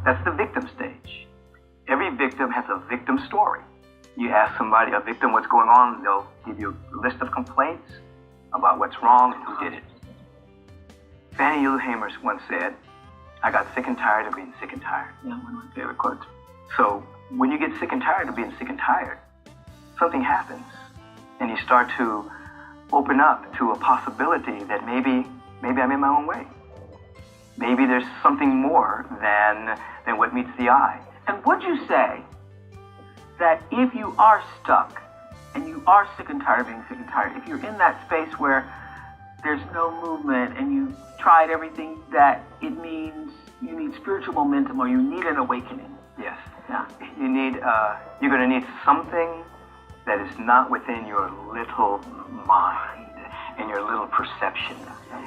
That's the victim stage. Every victim has a victim story. You ask somebody, a victim, what's going on, they'll give you a list of complaints about what's wrong and who did it. Fannie Lou Hamer once said, I got sick and tired of being sick and tired. Yeah, one of my favorite quotes. So when you get sick and tired of being sick and tired, something happens. And you start to open up to a possibility that maybe I'm in my own way. Maybe there's something more than what meets the eye. And would you say that if you are stuck and you are sick and tired of being sick and tired, if you're in that space where there's no movement and you tried everything, that it means you need spiritual momentum or you need an awakening? Yes. Yeah. You're going to need something that is not within your little mind and your little perception.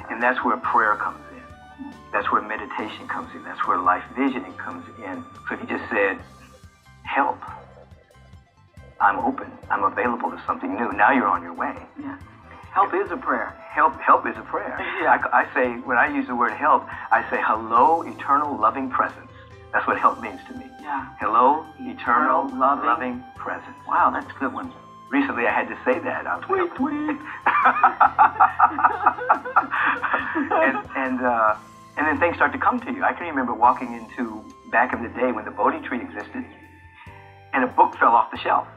And that's where prayer comes in. That's where meditation comes in. That's where life visioning comes in. So if you just said, help, I'm open, I'm available to something new, now you're on your way. Yeah. Help is a prayer. Help is a prayer. Yeah. I say, when I use the word help, I say, hello, eternal loving presence. That's what help means to me. Yeah. Hello, eternal loving presence. Wow, that's a good one. Recently, I had to say that. Tweet, tweet. And then things start to come to you. I can remember walking into, back in the day when the Bodhi tree existed, and a book fell off the shelf.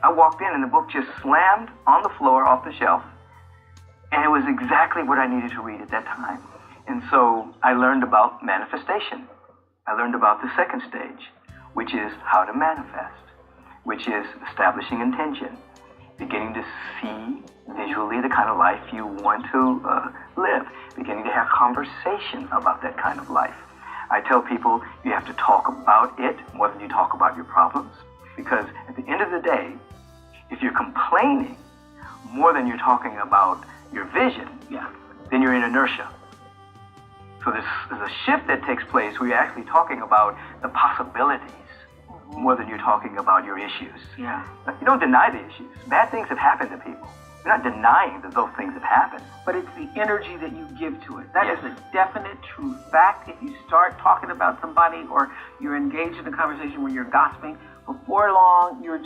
I walked in and the book just slammed on the floor off the shelf. And it was exactly what I needed to read at that time. And so I learned about manifestation. I learned about the second stage, which is how to manifest, which is establishing intention, beginning to see visually the kind of life you want to live, beginning to have conversation about that kind of life. I tell people you have to talk about it more than you talk about your problems, because at the end of the day, if you're complaining more than you're talking about your vision, then you're in inertia. So there's a shift that takes place where you're actually talking about the possibilities more than you're talking about your issues. Yeah. You don't deny the issues. Bad things have happened to people. You're not denying that those things have happened. But it's the energy that you give to it. That is a definite true fact. If you start talking about somebody or you're engaged in a conversation where you're gossiping, before long you're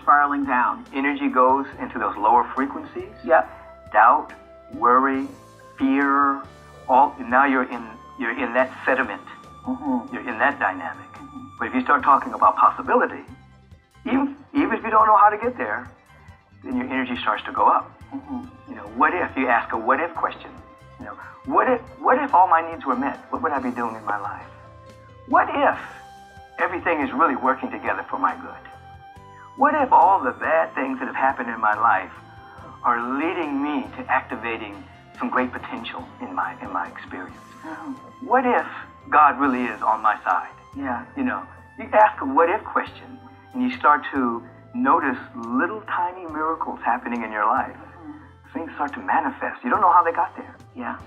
spiraling down. Energy goes into those lower frequencies. Yep. Doubt, worry, fear, now you're in that sediment. Mm-hmm. You're in that dynamic. Mm-hmm. But if you start talking about possibility, even if you don't know how to get there, then your energy starts to go up. Mm-hmm. What if you ask a what if question? What if all my needs were met? What would I be doing in my life? What if everything is really working together for my good? What if all the bad things that have happened in my life are leading me to activating some great potential in my experience? Mm-hmm. What if God really is on my side? Yeah. You ask a what if question and you start to notice little tiny miracles happening in your life. Mm-hmm. Things start to manifest. You don't know how they got there. Yeah.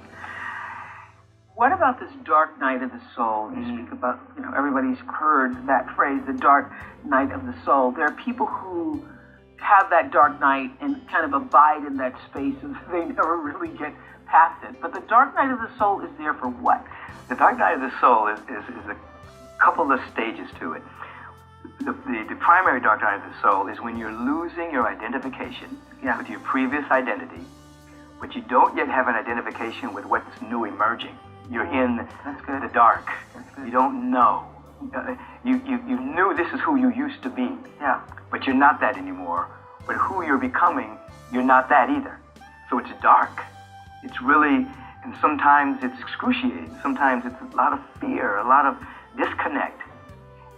What about this dark night of the soul? You speak about, everybody's heard that phrase, the dark night of the soul. There are people who have that dark night and kind of abide in that space and they never really get past it. But the dark night of the soul is there for what? The dark night of the soul is a couple of stages to it. The primary dark night of the soul is when you're losing your identification with your previous identity, but you don't yet have an identification with what's new emerging. You're in the dark. You don't know. You knew this is who you used to be, but you're not that anymore. But who you're becoming, you're not that either. So it's dark. It's really, and sometimes it's excruciating. Sometimes it's a lot of fear, a lot of disconnect.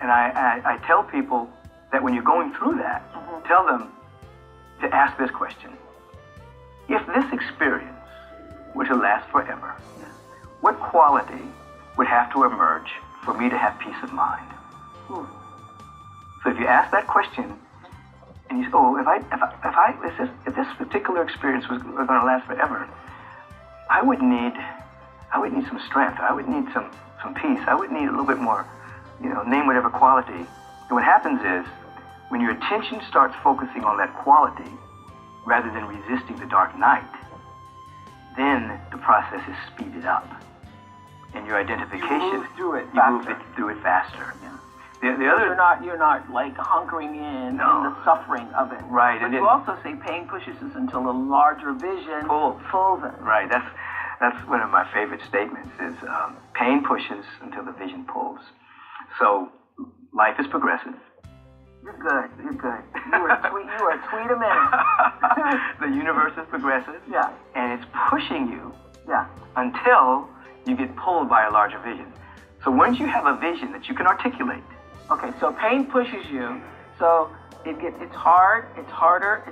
And I tell people that when you're going through that, tell them to ask this question. If this experience were to last forever, what quality would have to emerge for me to have peace of mind? So if you ask that question, and you say, if this particular experience was going to last forever, I would need some strength. I would need some peace. I would need a little bit more, name whatever quality. And what happens is, when your attention starts focusing on that quality, rather than resisting the dark night, then the process is speeded up. and your identification, you move through it faster. Yeah. The other, you're not like hunkering in the suffering of it. Right. But and you also say pain pushes us until a larger vision pulls us. Right. That's one of my favorite statements is pain pushes until the vision pulls. So life is progressive. You're good. You are a tweet a minute. The universe is progressive. Yeah. And it's pushing you. Yeah. Until you get pulled by a larger vision. So once you have a vision that you can articulate. Okay, so pain pushes you. So it's hard, it's harder,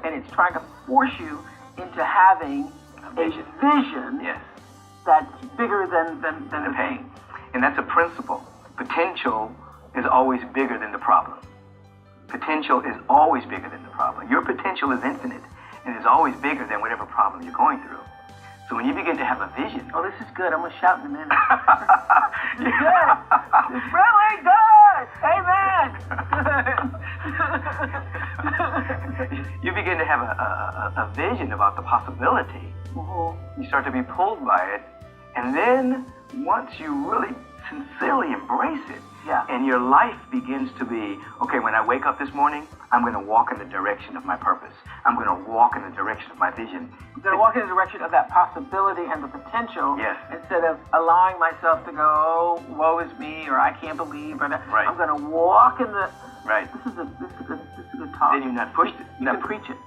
and it's trying to force you into having a vision yes. that's bigger than the pain. And that's a principle. Potential is always bigger than the problem. Potential is always bigger than the problem. Your potential is infinite and is always bigger than whatever problem you're going through. So when you begin to have a vision... Oh, this is good. I'm going to shout in a minute. It's good. It's really good. Amen. You begin to have a vision about the possibility. Mm-hmm. You start to be pulled by it. And then once you really sincerely embrace it, and your life begins to be, okay, when I wake up this morning, I'm going to walk in the direction of my purpose. I'm going to walk in the direction of my vision. I'm going to walk in the direction of that possibility and the potential. Yes. Instead of allowing myself to go, oh, woe is me, or I can't believe, or right. I'm going to walk in the... Right. This is a good talk. Then you're not pushed it. You can preach it.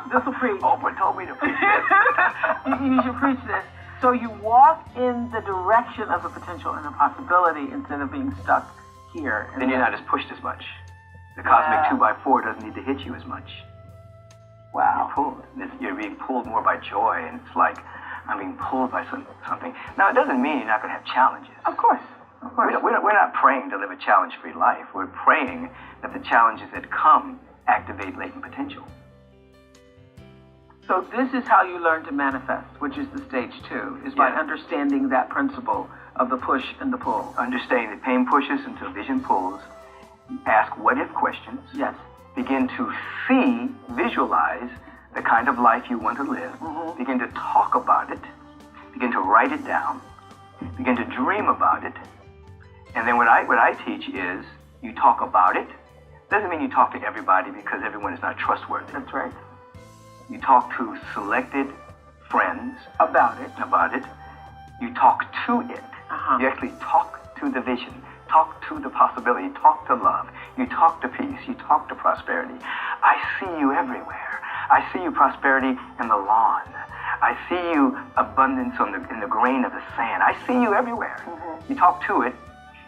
This will preach. Oprah told me to preach this. You should preach this. So you walk in the direction of the potential and the possibility instead of being stuck here. Then you're not as pushed as much. The cosmic 2x4 doesn't need to hit you as much. Wow. You're being pulled more by joy, and it's like I'm being pulled by something. Now, it doesn't mean you're not going to have challenges. Of course. We're not praying to live a challenge-free life. We're praying that the challenges that come activate latent potential. So this is how you learn to manifest, which is the stage 2, is by understanding that principle of the push and the pull. Understanding that pain pushes until vision pulls. Ask what-if questions. Yes. Begin to visualize the kind of life you want to live. Mm-hmm. Begin to talk about it. Begin to write it down. Begin to dream about it. And then what I teach is you talk about it. Doesn't mean you talk to everybody because everyone is not trustworthy. That's right. You talk to selected friends about it. You talk to it. Uh-huh. You actually talk to the vision. Talk to the possibility. Talk to love. You talk to peace. You talk to prosperity. I see you everywhere. I see you prosperity in the lawn. I see you abundance in the grain of the sand. I see you everywhere. Mm-hmm. You talk to it,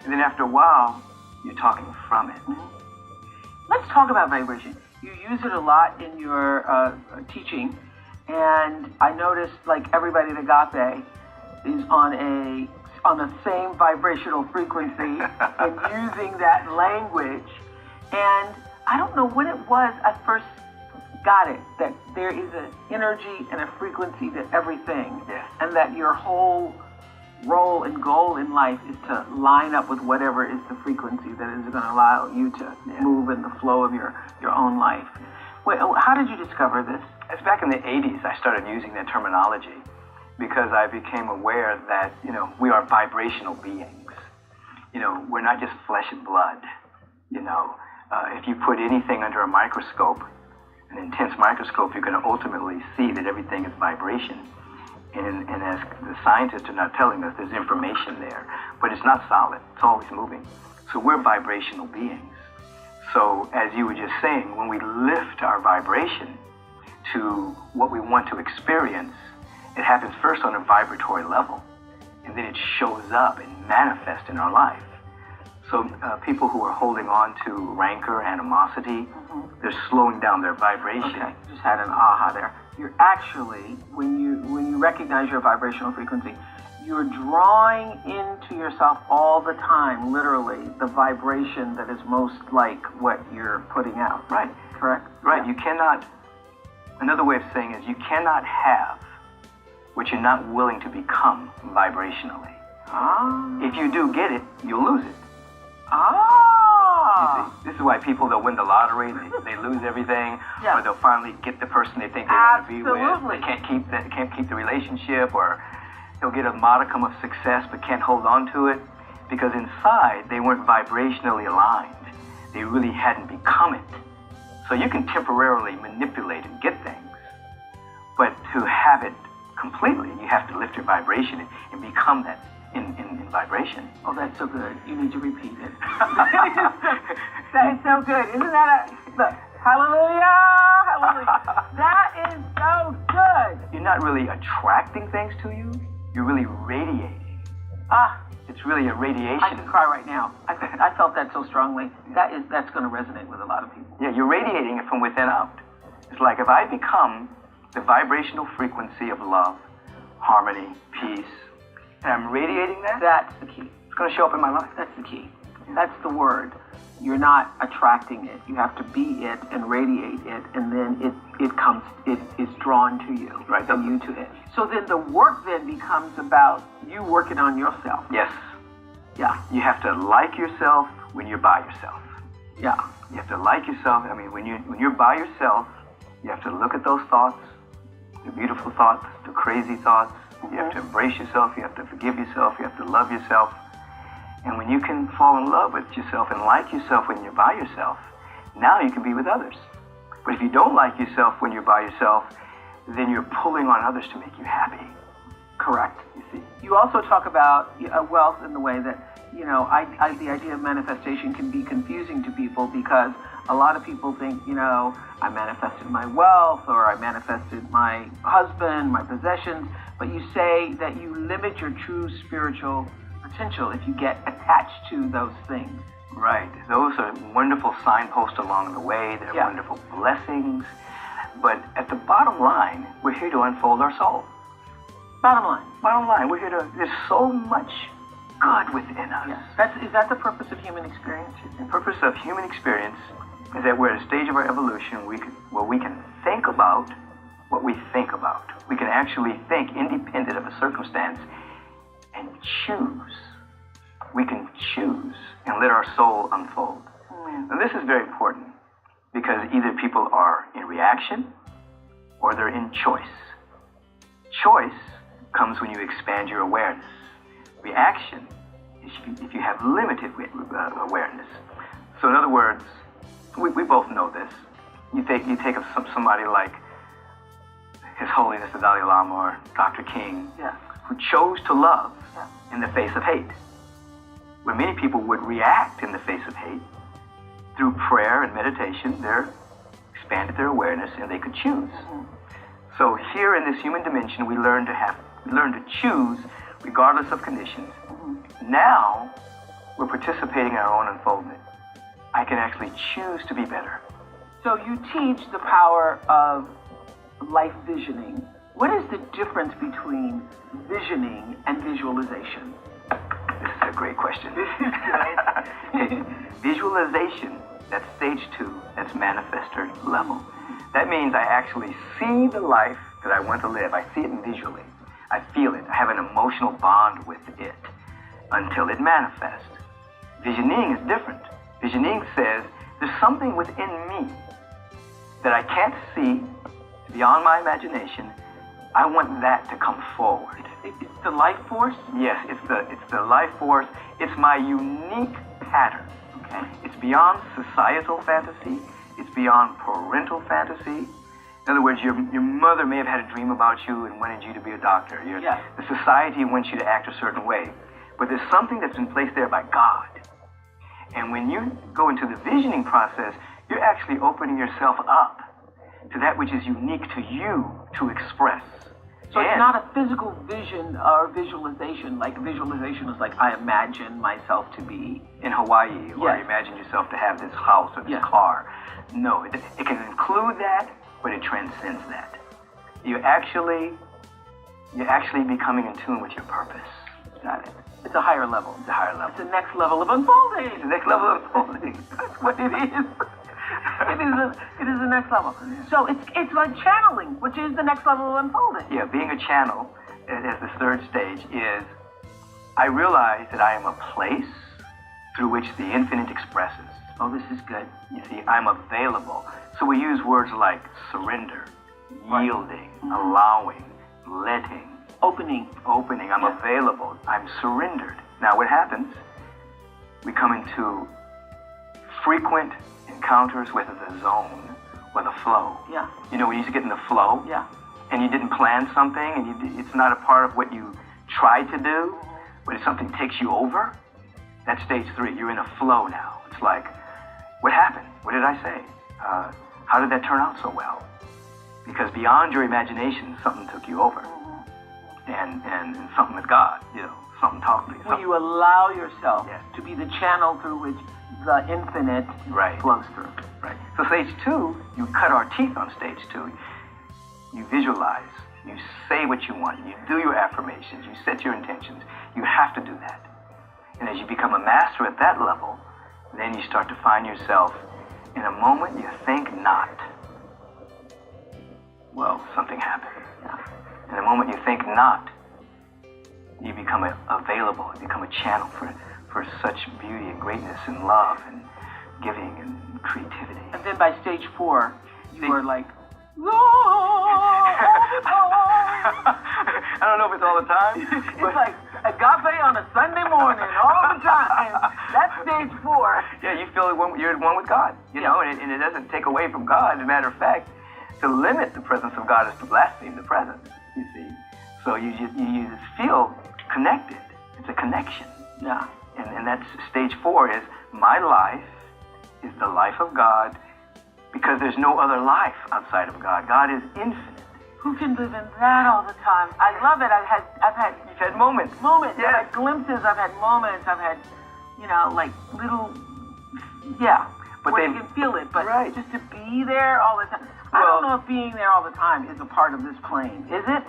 and then after a while, you're talking from it. Mm-hmm. Let's talk about vibration. You use it a lot in your teaching, and I noticed like everybody at Agape is on the same vibrational frequency and using that language. And I don't know when it was I first got it, that there is an energy and a frequency to everything, and that your whole role and goal in life is to line up with whatever is the frequency that is going to allow you to move in the flow of your own life. Wait, how did you discover this? It's back in the 80s I started using that terminology because I became aware that, we are vibrational beings. We're not just flesh and blood. If you put anything under a microscope, an intense microscope, you're going to ultimately see that everything is vibration. And as the scientists are not telling us, there's information there. But it's not solid. It's always moving. So we're vibrational beings. So as you were just saying, when we lift our vibration to what we want to experience, it happens first on a vibratory level. And then it shows up and manifests in our life. So people who are holding on to rancor, animosity, they're slowing down their vibration. Okay, just had an aha there. You're actually, when you recognize your vibrational frequency, you're drawing into yourself all the time, literally, the vibration that is most like what you're putting out. Right. Correct? Right. Yeah. You cannot, another way of saying is you cannot have what you're not willing to become vibrationally. Ah. If you do get it, you'll lose it. Ah. You see, this is why people, they'll win the lottery, they lose everything, or they'll finally get the person they think they want to be with. They can't keep the relationship, or They'll get a modicum of success but can't hold on to it because inside they weren't vibrationally aligned. They really hadn't become it. So you can temporarily manipulate and get things, but to have it completely, you have to lift your vibration and become that in vibration. Oh, that's so good. You need to repeat it. That is so good. Isn't that look, hallelujah, hallelujah. That is so good. You're not really attracting things to you. You're really radiating. It's really a radiation. I can cry right now. I felt that so strongly. That's going to resonate with a lot of people. Yeah, you're radiating it from within out. It's like if I become the vibrational frequency of love, harmony, peace, and I'm radiating that, that's the key. It's going to show up in my life. That's the key. That's the word. You're not attracting it. You have to be it and radiate it, and then it is drawn to you, right? And you to it. So then the work then becomes about you working on yourself. Yes. Yeah. You have to like yourself when you're by yourself. Yeah. You have to like yourself. I mean, when you're by yourself, you have to look at those thoughts, the beautiful thoughts, the crazy thoughts. You have to embrace yourself. You have to forgive yourself. You have to love yourself. And when you can fall in love with yourself and like yourself when you're by yourself, now you can be with others. But if you don't like yourself when you're by yourself, then you're pulling on others to make you happy. Correct. You see. You also talk about wealth in the way that, the idea of manifestation can be confusing to people because a lot of people think, I manifested my wealth or I manifested my husband, my possessions, but you say that you limit your true spiritual potential if you get attached to those things. Right. Those are wonderful signposts along the way. They're wonderful blessings. But at the bottom line, we're here to unfold our soul. Bottom line, we're here to, there's so much good within us. Yeah. Is that the purpose of human experience? The purpose of human experience is that we're at a stage of our evolution where we can think about what we think about. We can actually think independent of a circumstance and choose. We can choose and let our soul unfold. And this is very important because either people are in reaction or they're in choice. Choice comes when you expand your awareness. Reaction is if you have limited awareness. So in other words, we both know this. You take somebody like His Holiness the Dalai Lama or Dr. King, who chose to love in the face of hate, where many people would react in the face of hate. Through prayer and meditation, they're expanded their awareness and they could choose. So here in this human dimension, we learn to choose regardless of conditions. Now we're participating in our own unfoldment. I can actually choose to be better. So you teach the power of life visioning. What is the difference between visioning and visualization? This is a great question. Visualization, that's stage 2, that's manifestor level. That means I actually see the life that I want to live. I see it visually. I feel it. I have an emotional bond with it until it manifests. Visioning is different. Visioning says there's something within me that I can't see beyond my imagination. I want that to come forward. It's the life force? Yes, it's the life force. It's my unique pattern. Okay? It's beyond societal fantasy. It's beyond parental fantasy. In other words, your mother may have had a dream about you and wanted you to be a doctor. The society wants you to act a certain way. But there's something that's been placed there by God. And when you go into the visioning process, you're actually opening yourself up to that which is unique to you to express. So it's not a physical vision or visualization. Like visualization is like I imagine myself to be in Hawaii, or I imagine yourself to have this house or this car. No, it can include that, but it transcends that. You're actually becoming in tune with your purpose. Got it. It's a higher level. It's a higher level. It's the next level of unfolding. It's the next level of unfolding. That's what it is. It is the next level. So it's like channeling, which is the next level of unfolding. Yeah, being a channel as the third stage is I realize that I am a place through which the infinite expresses. Oh, this is good. You see, I'm available. So we use words like surrender, yielding, allowing, letting, Opening. I'm available. I'm surrendered. Now what happens, we come into frequent encounters with the zone or the flow. Yeah. You know, when you used to get in the flow, Yeah. and you didn't plan something, and it's not a part of what you tried to do, but if something takes you over, that's stage 3. You're in a flow now. It's like, what happened? What did I say? How did that turn out so well? Because beyond your imagination, something took you over. And something with God, you know, something talked to you. When you allow yourself Yeah. to be the channel through which the infinite flows through. Right. So stage 2, you cut our teeth on stage 2. You visualize. You say what you want. You do your affirmations. You set your intentions. You have to do that. And as you become a master at that level, then you start to find yourself in a moment you think not. Well, something happened. Yeah. In a moment you think not, you become available. You become a channel for such beauty and greatness and love and giving and creativity. And then by stage 4, you are like, I don't know if it's all the time. It's like agape on a Sunday morning all the time. That's stage 4. Yeah, you feel you're one with God, you know, and it doesn't take away from God. As a matter of fact, to limit the presence of God is to blaspheme the presence, you see. So you just feel connected. It's a connection. Yeah. And that's stage 4 is my life is the life of God because there's no other life outside of God. God is infinite. Who can live in that all the time? I love it. I've had You've had moments. Yes. I've had glimpses. I've had moments. I've had, you know, like little, but where you can feel it. But just to be there all the time. I don't know if being there all the time is a part of this plane. Is it?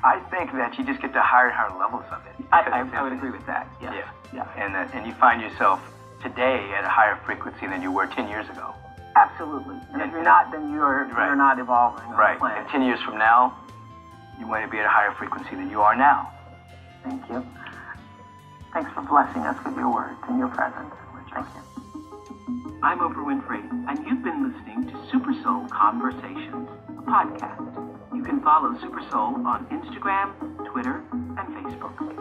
I think that you just get to higher and higher levels of it. I would agree with that. Yes. Yeah. And you find yourself today at a higher frequency than you were 10 years ago. Absolutely. And if you're not, then you're not evolving on the planet. And 10 years from now, you want to be at a higher frequency than you are now. Thank you. Thanks for blessing us with your words and your presence. Thank you. I'm Oprah Winfrey, and you've been listening to Super Soul Conversations, a podcast. You can follow Super Soul on Instagram, Twitter, and Facebook.